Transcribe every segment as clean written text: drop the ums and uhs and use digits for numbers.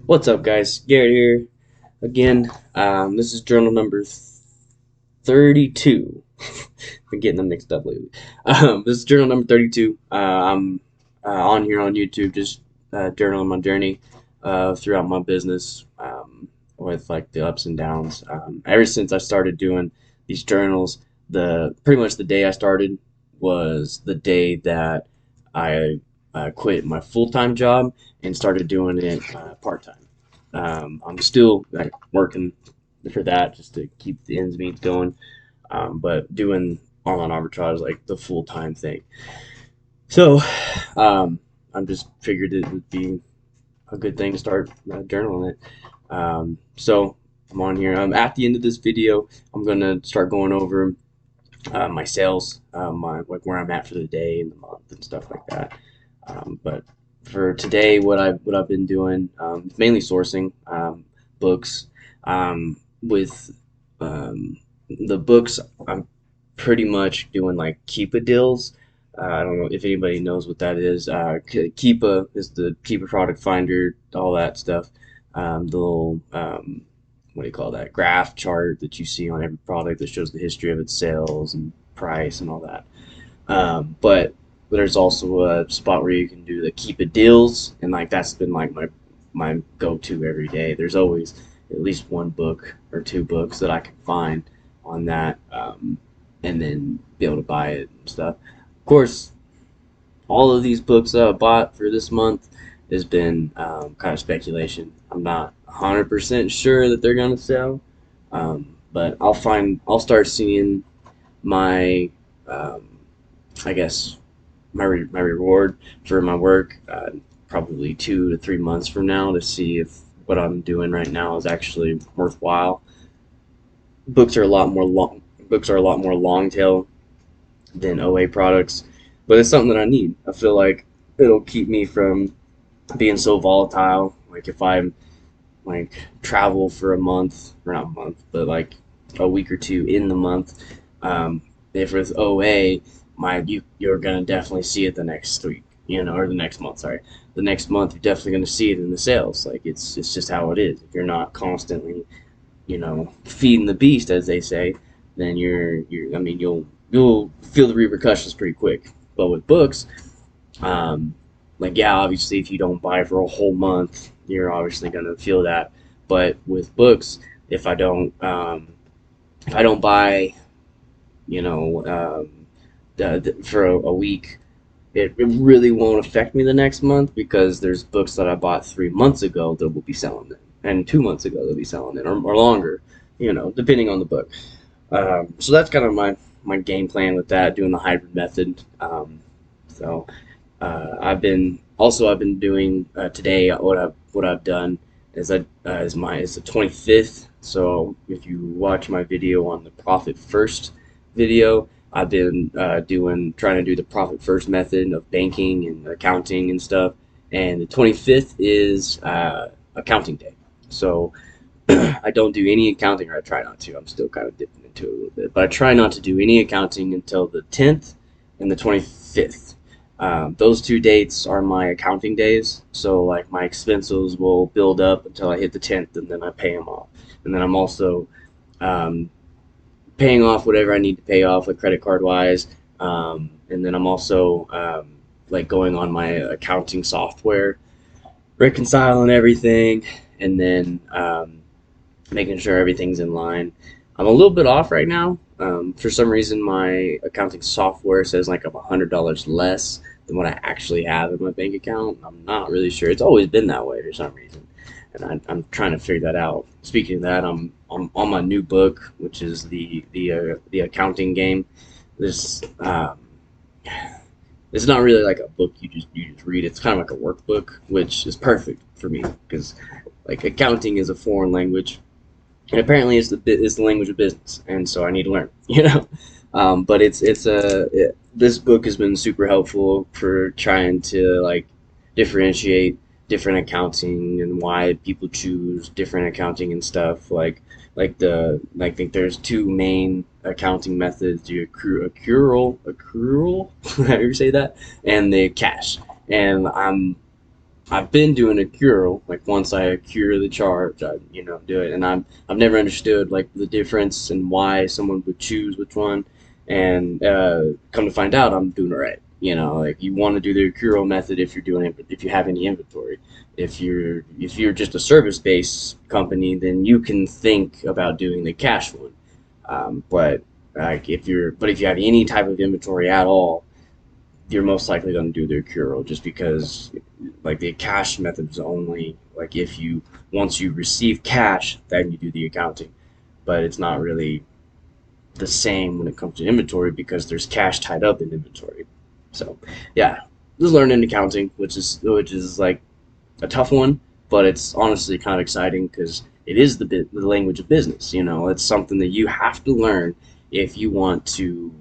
What's up, guys? Garrett here again. This is journal number 32. Been getting them mixed up lately. This is journal number 32. I'm on here on YouTube, just journaling my journey throughout my business with like the ups and downs. Ever since I started doing these journals, the pretty much the day I started was the day that I quit my full time job and started doing it part time. I'm still like working for that just to keep the ends meet going, but doing online arbitrage like the full time thing. So I'm just figured it would be a good thing to start journaling it. So I'm on here. At the end of this video, I'm gonna start going over my sales, my like where I'm at for the day and the month and stuff like that. But for today, what I've been doing, mainly sourcing books. With the books, I'm pretty much doing like Keepa deals. I don't know if anybody knows what that is. Keepa is the Keepa product finder, all that stuff. The little what do you call that graph chart that you see on every product that shows the history of its sales and price and all that. But there's also a spot where you can do the keep it deals, and like that's been like my go-to every day. There's always at least one book or two books that I can find on that, and then be able to buy it and stuff. Of course, all of these books that I bought for this month has been kind of speculation. I'm not 100% sure that they're gonna sell, but I'll start seeing my um, I guess my reward for my work probably 2 to 3 months from now to see if what I'm doing right now is actually worthwhile. Books are a lot more long. Books are a lot more long tail than OA products, but it's something that I need. I feel like it'll keep me from being so volatile. Like if I like travel for a month, or not a month, but like a week or two in the month. If with OA, you're gonna definitely see it the next week, or the next month. Sorry, the next month you're definitely gonna see it in the sales. Like it's just how it is. If you're not constantly, feeding the beast, as they say, then I mean, you'll feel the repercussions pretty quick. But with books, um, like yeah, obviously if you don't buy for a whole month, you're obviously gonna feel that. But with books, if I don't um, if I don't buy, you know, for a week, it really won't affect me the next month because there's books that I bought 3 months ago that will be selling it, and 2 months ago they'll be selling it, or longer, depending on the book. So that's kind of my game plan with that, doing the hybrid method. So I've been doing today. What I've done is is the 25th. So if you watch my video on the profit first video, I've been trying to do the profit first method of banking and accounting and stuff. And the 25th is accounting day. So I don't do any accounting, or I try not to. I'm still kind of dipping into it a little bit, but I try not to do any accounting until the 10th and the 25th. Those two dates are my accounting days, so like my expenses will build up until I hit the 10th, and then I pay them off. And then I'm also um, paying off whatever I need to pay off, like credit card wise. And then I'm also like going on my accounting software, reconciling everything, and then making sure everything's in line. I'm a little bit off right now. For some reason, my accounting software says like I'm $100 less than what I actually have in my bank account. I'm not really sure. It's always been that way for some reason, and I'm trying to figure that out. Speaking of that, I'm on my new book, which is the accounting game. This it's not really like a book you just read. It's kind of like a workbook, which is perfect for me because like accounting is a foreign language, and apparently it's the language of business, and so I need to learn. But this book has been super helpful for trying to like differentiate different accounting and why people choose different accounting and stuff. I think there's two main accounting methods: the accrual, how do you say that, and the cash. And I'm I've been doing a cure. Like once I cure the charge, I do it, and I've never understood like the difference and why someone would choose which one. And come to find out, I'm doing it right. Like you want to do the Kuro method if you're doing it, if you have any inventory. If you're just a service based company, then you can think about doing the cash one. But like if you have any type of inventory at all, you're most likely going to do the accrual just because like the cash method is only like if you once you receive cash then you do the accounting, but it's not really the same when it comes to inventory because there's cash tied up in inventory. So yeah, just learning accounting, which is like a tough one, but it's honestly kind of exciting because it is the language of business. It's something that you have to learn if you want to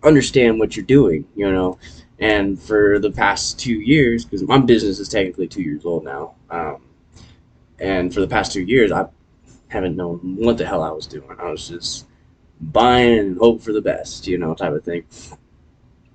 understand what you're doing. And for the past 2 years, because my business is technically 2 years old now, and for the past 2 years, I haven't known what the hell I was doing. I was just buying and hope for the best, type of thing.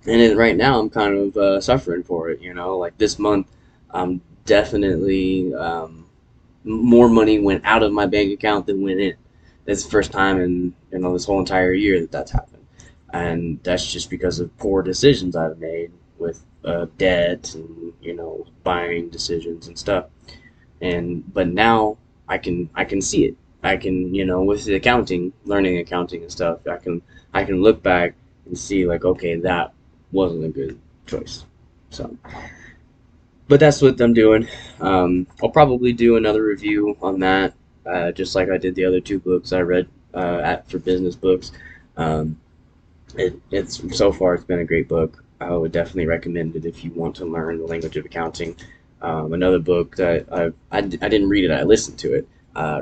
And then right now, I'm kind of suffering for it. Like this month, I'm definitely more money went out of my bank account than went in. It's the first time in this whole entire year that that's happened, and that's just because of poor decisions I've made with debt and buying decisions and stuff. And but now I can see it. I can with the accounting, learning accounting and stuff. I can look back and see like okay that wasn't a good choice. So but that's what I'm doing. I'll probably do another review on that, just like I did the other two books I read for business books. Um, it's so far it's been a great book. I would definitely recommend it if you want to learn the language of accounting. Another book that I didn't read it, I listened to it.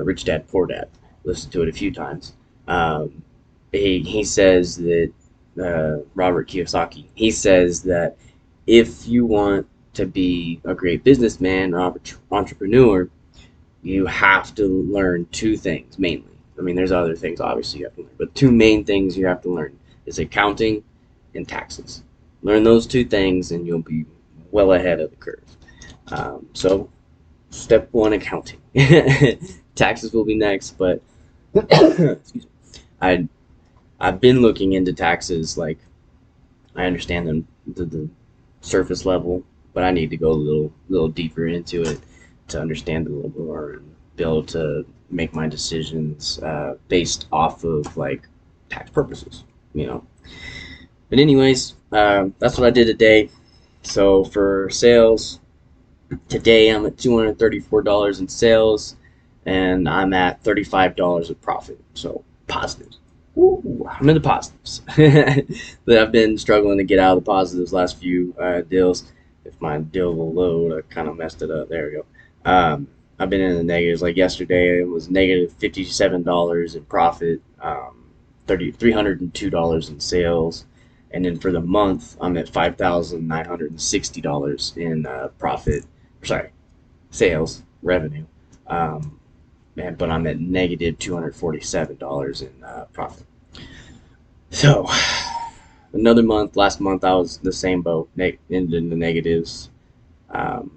Rich Dad Poor Dad. Listened to it a few times. Um, he says that Robert Kiyosaki. He says that if you want to be a great businessman or entrepreneur, you have to learn two things mainly. I mean, there's other things obviously you have to learn, but two main things you have to learn is accounting and taxes. Learn those two things, and you'll be well ahead of the curve. So, step one, accounting. Taxes will be next, but excuse me. I I've been looking into taxes. Like I understand them the surface level, but I need to go a little deeper into it to understand it a little more and be able to make my decisions based off of like tax purposes. You know. But anyways, that's what I did today. So for sales, today I'm at $234 in sales, and I'm at $35 of profit. So positive. Ooh, I'm in the positives. But I've been struggling to get out of the positives last few deals. If my deal will load, I kind of messed it up. There we go. I've been in the negatives. Like yesterday, it was negative $57 in profit, 302 dollars in sales, and then for the month, I'm at $5,960 in profit. Sorry, sales revenue. Um, but I'm at negative $247 in profit. So another month. Last month I was the same boat, ended in the negatives. Um,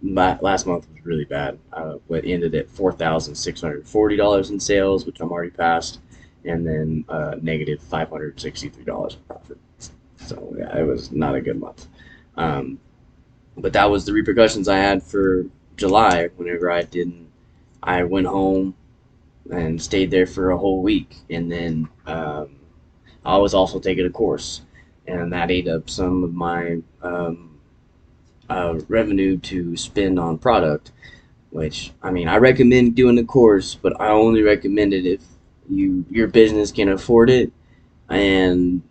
last month was really bad. What ended at $4,640 in sales, which I'm already past, and then negative $563 in profit. So yeah, it was not a good month. Um, but that was the repercussions I had for July. Whenever I went home and stayed there for a whole week, and then I was also taking a course, and that ate up some of my revenue to spend on product. Which I mean, I recommend doing the course, but I only recommend it if your business can afford it and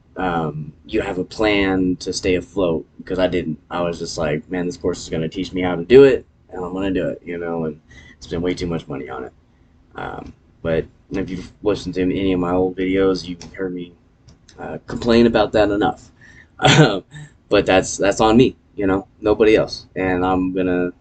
you have a plan to stay afloat. Because I didn't. I was just like, man, this course is going to teach me how to do it, and I'm going to do it, and spend way too much money on it. Um, but if you've listened to any of my old videos, you've heard me complain about that enough. But that's on me, nobody else, and I'm gonna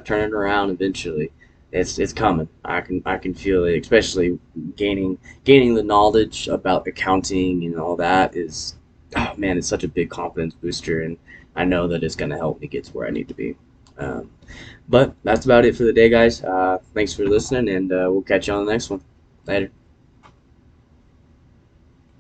turn it around eventually. It's coming. I can feel it, especially gaining the knowledge about accounting and all that is, oh man, it's such a big confidence booster, and I know that it's gonna help me get to where I need to be. Um, but that's about it for the day, guys. Thanks for listening, and we'll catch you on the next one. Later.